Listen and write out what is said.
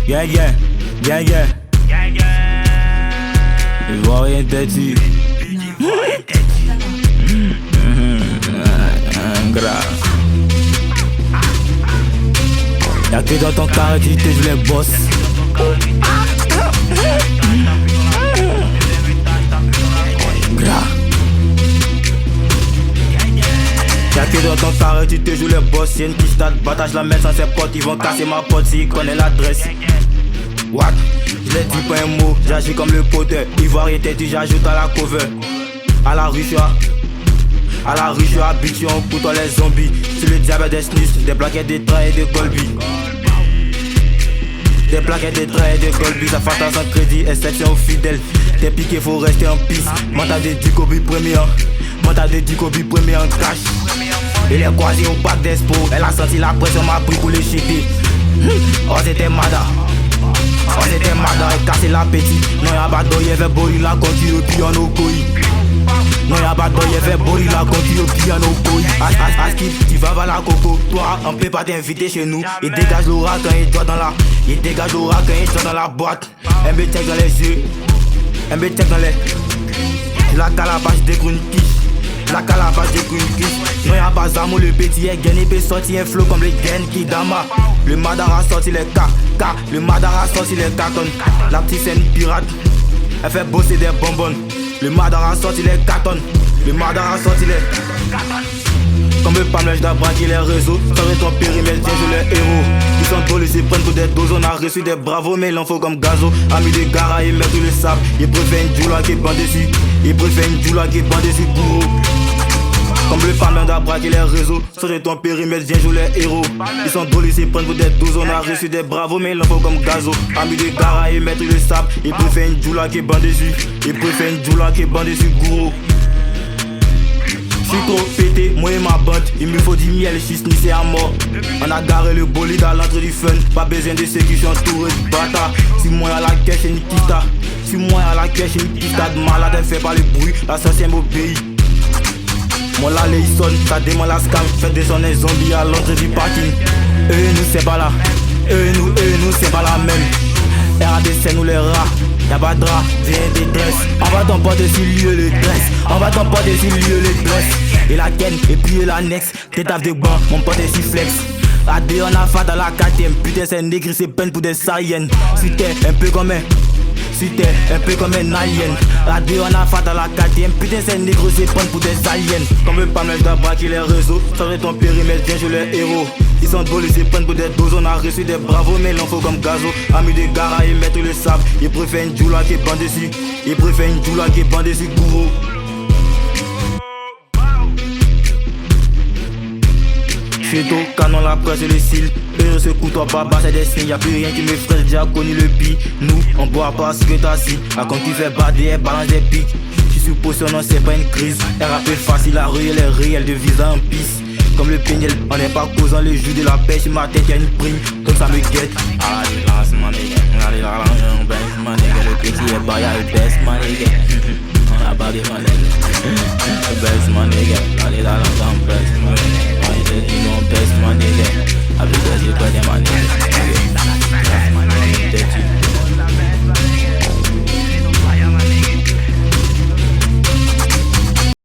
Gang, ils voient rien têtu. Grave. Y'a que dans ton carré qui te joue les boss. Grave. Y'a que dans ton carré tu te joues les boss. Y'a une petite stade, battage la mettre sans ses potes. Ils vont casser ma pote s'ils connaissent l'adresse. What? Je l'ai dit pas un mot, j'agis comme le poteur. Ivoire têtu, j'ajoute à la cover. À la rue je suis habitué en coutant les zombies. Sur le diable des snus, des plaquettes de traits et de Golby. Des plaquettes de traits et de Golby. Ça fait sans crédit, exception aux fidèles. T'es piqué, faut rester en piste. Mental de Dicobi premier. Mental de Dicobi premier en cash. Il est croisé au bac d'Espo. Elle a senti la pression, m'a pris pour les chiter. Oh c'était Mada. Oh c'était Mada, elle cassé l'appétit. Non y'a pas d'oeil, elle fait bourrer la conquille au piano koi. Non y'a pas d'oeil, elle fait bourrer la conquille au piano koi. Askip, tu vas voir la coco. Toi, on peut pas t'inviter chez nous. Il dégage l'aura quand il doit dans la. Il dégage l'aura quand il doit dans la boîte. Un me check dans les yeux. Un me check dans les. La calabache découle une quiche. La calabache découle une quiche. Non y'a pas Zamo, le petit est gagné, peut sortir un flow comme les gaines qui dama. Le Madara sorti les K. Le Madara sorti les cartons. La petite scène pirate, elle fait bosser des bonbons. Le Madara sorti les cartons. Le Madara sorti les. Comme le palmèche d'abraquer les réseaux. Ça va ton périmètre, viens jouer les héros. Ils sont drôles, ils se prennent pour des doses. On a reçu des bravos, mais il en faut comme gazo. Amis de gara, ils mettent le sable. Ils préfèrent une djoula qui est bande dessus. Ils préfèrent une djoula qui est bande dessus, bourreau. Comme le palmèche d'abraquer les réseaux. Ça va ton périmètre, viens jouer les héros. Ils sont drôles, ils se prennent pour des doses. On a reçu des bravos, mais il en faut comme gazo. Amis de gara, ils mettent le sable. Ils préfèrent une djoula qui est bande dessus. Ils préfèrent une djoula qui est bande dessus, bourreau. J'suis trop pété, moi et ma bande. Il me faut du miel, j'suis snissé à mort. On a garé le bolide à l'entrée du fun. Pas besoin de ceux qui sont entourés de bâtards. Si moi à la caisse, j'ai une kita. Si moi à la caisse, j'ai une kita de malade. Elle fait pas le bruit, la sorcière m'obéit. Moi là, les sonne, ça demande la scam. Fait descendre les zombies à l'entrée du parking. Eux nous c'est pas là. Eux nous c'est pas la même. RADC nous les rats. Y'a pas de drap, viens détresse. On va t'emporter sur lieu le dress. On va t'emporter sur lieu le dress. Et la ken, et puis la next. T'es taf de banc, mon pote est si flex. AD on a fait dans la 4ème. Putain c'est négri, c'est peine pour des saïennes. Si t'es un peu comme un. Si t'es un peu comme un alien. AD on a fait dans la 4ème. Putain c'est négro, c'est peine pour des aliens. Comme le palmèche d'abraquer les réseaux. Changer ton périmètre, viens jouer les héros. Ils sont drôles, ils se prennent pour des doses. On a reçu des bravos, mais il en faut comme gazo. Amis de gara, ils mettent le sable. Ils préfèrent une djoula qui est bande dessus. Ils préfèrent une djoula qui est bande dessus, bourreau. Chez toi, canon, la presse et le cil. Eux se couteau baba, c'est des signes. Y'a plus rien qui me fraîche, j'ai déjà connu le pire. Nous, on boit pas ce que t'as si. À quand tu fais bader, elle balance des pics. J'suis sous potion, non, c'est pas une crise. Elle rappelle facile, la rue, elle est réelle, de visa en pisse. Comme le péniel, on n'est pas causant le jus de la pêche. Ma tête y'a une prime, donc ça me guette. Allez, lance mon nigga. Allez, on baisse mon nigga. Le petit est bas, y'a le best mon nigga. On a pas de mon nigga. Le best mon nigga. Allez, on baisse mon nigga. On baisse mon nigga. Avec des yeux, pas de mon nigga.